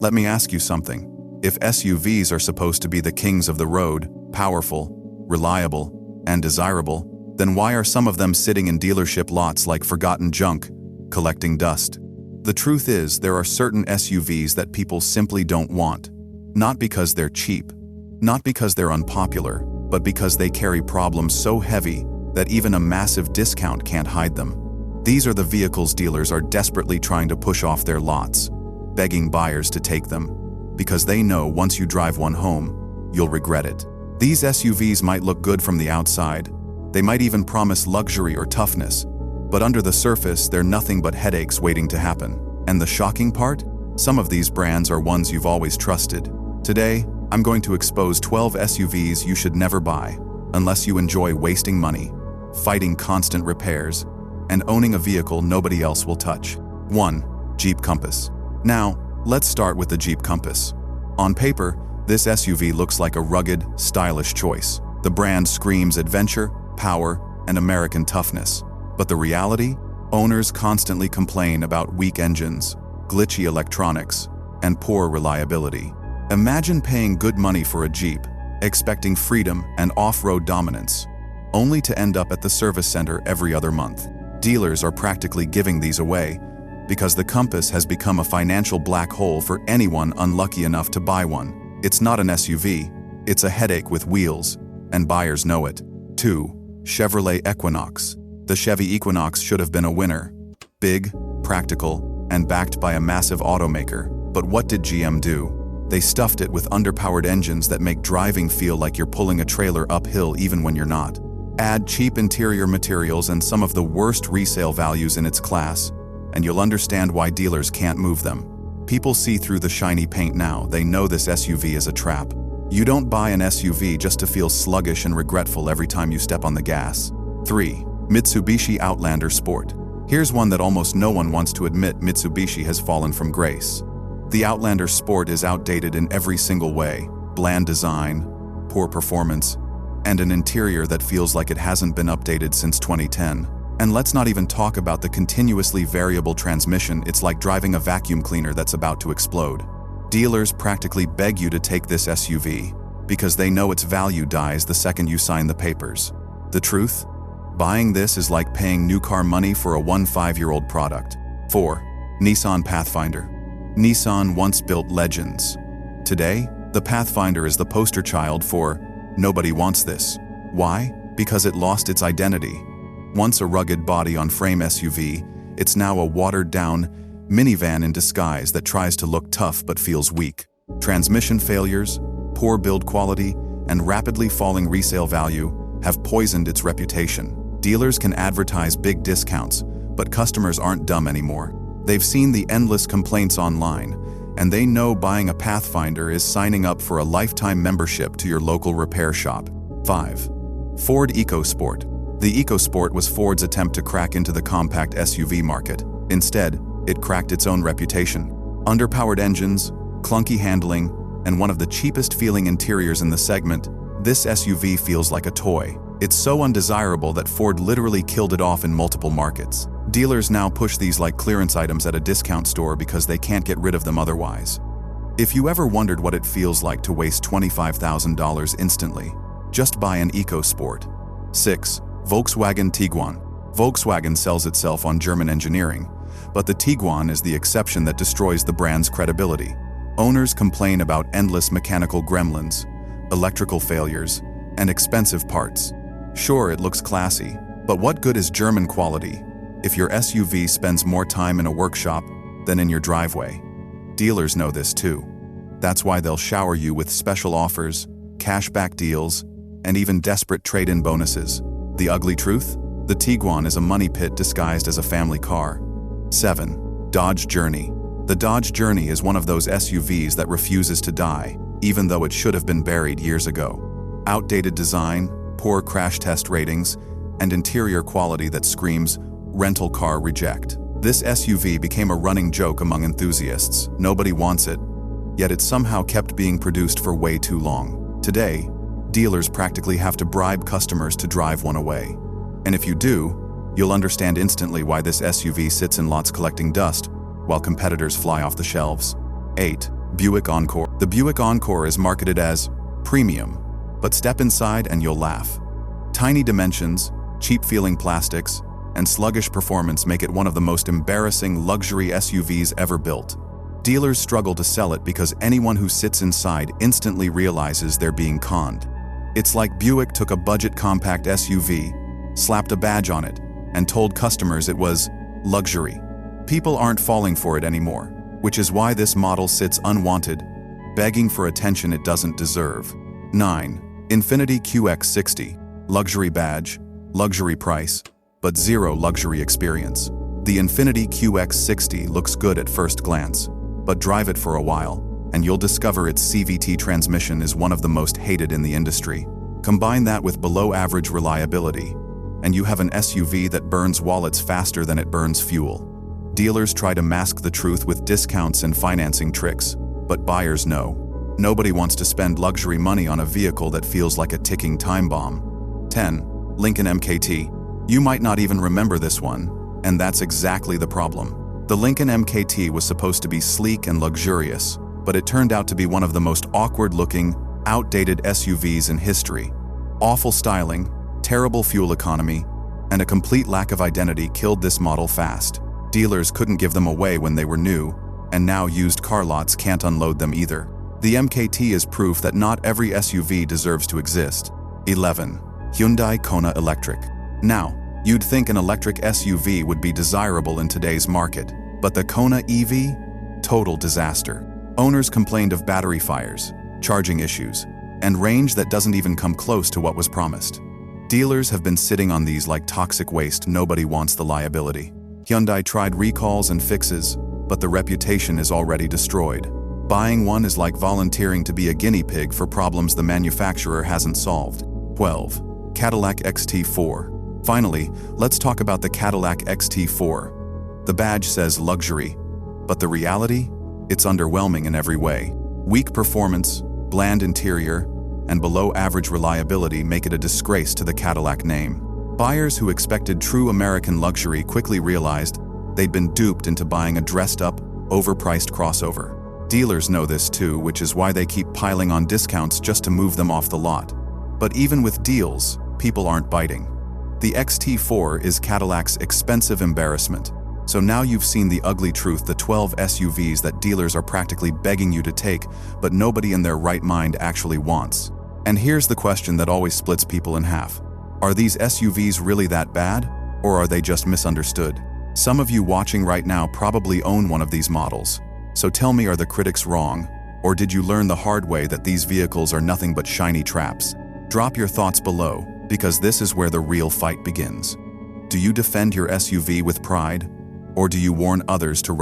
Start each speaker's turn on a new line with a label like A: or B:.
A: Let me ask you something. If SUVs are supposed to be the kings of the road, powerful, reliable, and desirable, then why are some of them sitting in dealership lots like forgotten junk, collecting dust? The truth is, there are certain SUVs that people simply don't want. Not because they're cheap, not because they're unpopular, but because they carry problems so heavy that even a massive discount can't hide them. These are the vehicles dealers are desperately trying to push off their lots, begging buyers to take them, because they know once you drive one home, you'll regret it. These SUVs might look good from the outside, they might even promise luxury or toughness, but under the surface, they're nothing but headaches waiting to happen. And the shocking part? Some of these brands are ones you've always trusted. Today, I'm going to expose 12 SUVs you should never buy, unless you enjoy wasting money, fighting constant repairs, and owning a vehicle nobody else will touch. 1. Jeep Compass. Now, let's start with the Jeep Compass. On paper, this SUV looks like a rugged, stylish choice. The brand screams adventure, power, and American toughness. But the reality? Owners constantly complain about weak engines, glitchy electronics, and poor reliability. Imagine paying good money for a Jeep, expecting freedom and off-road dominance, only to end up at the service center every other month. Dealers are practically giving these away because the Compass has become a financial black hole for anyone unlucky enough to buy one. It's not an SUV, it's a headache with wheels, and buyers know it. 2. Chevrolet Equinox. The Chevy Equinox should have been a winner. Big, practical, and backed by a massive automaker. But what did GM do? They stuffed it with underpowered engines that make driving feel like you're pulling a trailer uphill even when you're not. Add cheap interior materials and some of the worst resale values in its class, and you'll understand why dealers can't move them. People see through the shiny paint now. They know this SUV is a trap. You don't buy an SUV just to feel sluggish and regretful every time you step on the gas. 3. Mitsubishi Outlander Sport. Here's one that almost no one wants to admit Mitsubishi has fallen from grace. The Outlander Sport is outdated in every single way. Bland design, poor performance, and an interior that feels like it hasn't been updated since 2010. And let's not even talk about the continuously variable transmission. It's like driving a vacuum cleaner that's about to explode. Dealers practically beg you to take this SUV because they know its value dies the second you sign the papers. The truth? Buying this is like paying new car money for a 5-year-old product. 4. Nissan Pathfinder. Nissan once built legends. Today, the Pathfinder is the poster child for nobody wants this. Why? Because it lost its identity. Once a rugged body-on-frame SUV, it's now a watered-down minivan in disguise that tries to look tough but feels weak. Transmission failures, poor build quality, and rapidly falling resale value have poisoned its reputation. Dealers can advertise big discounts, but customers aren't dumb anymore. They've seen the endless complaints online, and they know buying a Pathfinder is signing up for a lifetime membership to your local repair shop. 5. Ford EcoSport. The EcoSport was Ford's attempt to crack into the compact SUV market. Instead, it cracked its own reputation. Underpowered engines, clunky handling, and one of the cheapest feeling interiors in the segment, this SUV feels like a toy. It's so undesirable that Ford literally killed it off in multiple markets. Dealers now push these like clearance items at a discount store because they can't get rid of them otherwise. If you ever wondered what it feels like to waste $25,000 instantly, just buy an EcoSport. 6. Volkswagen Tiguan. Volkswagen sells itself on German engineering, but the Tiguan is the exception that destroys the brand's credibility. Owners complain about endless mechanical gremlins, electrical failures, and expensive parts. Sure, it looks classy, but what good is German quality if your SUV spends more time in a workshop than in your driveway? Dealers know this too. That's why they'll shower you with special offers, cashback deals, and even desperate trade-in bonuses. The ugly truth? The Tiguan is a money pit disguised as a family car. 7. Dodge Journey. The Dodge Journey is one of those SUVs that refuses to die, even though it should have been buried years ago. Outdated design, poor crash test ratings, and interior quality that screams rental car reject. This SUV became a running joke among enthusiasts. Nobody wants it, yet it somehow kept being produced for way too long. Today, dealers practically have to bribe customers to drive one away. And if you do, you'll understand instantly why this SUV sits in lots collecting dust while competitors fly off the shelves. 8. Buick Encore. The Buick Encore is marketed as premium, but step inside and you'll laugh. Tiny dimensions, cheap-feeling plastics, and sluggish performance make it one of the most embarrassing luxury SUVs ever built. Dealers struggle to sell it because anyone who sits inside instantly realizes they're being conned. It's like Buick took a budget compact SUV, slapped a badge on it, and told customers it was luxury. People aren't falling for it anymore, which is why this model sits unwanted, begging for attention it doesn't deserve. 9. Infiniti QX60. Luxury badge, luxury price, but zero luxury experience. The Infiniti QX60 looks good at first glance, but drive it for a while, and you'll discover its CVT transmission is one of the most hated in the industry. Combine that with below-average reliability, and you have an SUV that burns wallets faster than it burns fuel. Dealers try to mask the truth with discounts and financing tricks, but buyers know. Nobody wants to spend luxury money on a vehicle that feels like a ticking time bomb. 10. Lincoln MKT. You might not even remember this one, and that's exactly the problem. The Lincoln MKT was supposed to be sleek and luxurious, but it turned out to be one of the most awkward-looking, outdated SUVs in history. Awful styling, terrible fuel economy, and a complete lack of identity killed this model fast. Dealers couldn't give them away when they were new, and now used car lots can't unload them either. The MKT is proof that not every SUV deserves to exist. 11. Hyundai Kona Electric. Now, you'd think an electric SUV would be desirable in today's market, but the Kona EV? Total disaster. Owners complained of battery fires, charging issues, and range that doesn't even come close to what was promised. Dealers have been sitting on these like toxic waste. Nobody wants the liability. Hyundai tried recalls and fixes, but the reputation is already destroyed. Buying one is like volunteering to be a guinea pig for problems the manufacturer hasn't solved. 12. Cadillac XT4. Finally, let's talk about the Cadillac XT4. The badge says luxury, but the reality? It's underwhelming in every way. Weak performance, bland interior, and below-average reliability make it a disgrace to the Cadillac name. Buyers who expected true American luxury quickly realized they'd been duped into buying a dressed-up, overpriced crossover. Dealers know this too, which is why they keep piling on discounts just to move them off the lot. But even with deals, people aren't biting. The XT4 is Cadillac's expensive embarrassment. So now you've seen the ugly truth, the 12 SUVs that dealers are practically begging you to take, but nobody in their right mind actually wants. And here's the question that always splits people in half. Are these SUVs really that bad, or are they just misunderstood? Some of you watching right now probably own one of these models. So tell me, are the critics wrong, or did you learn the hard way that these vehicles are nothing but shiny traps? Drop your thoughts below, because this is where the real fight begins. Do you defend your SUV with pride, or do you warn others to run?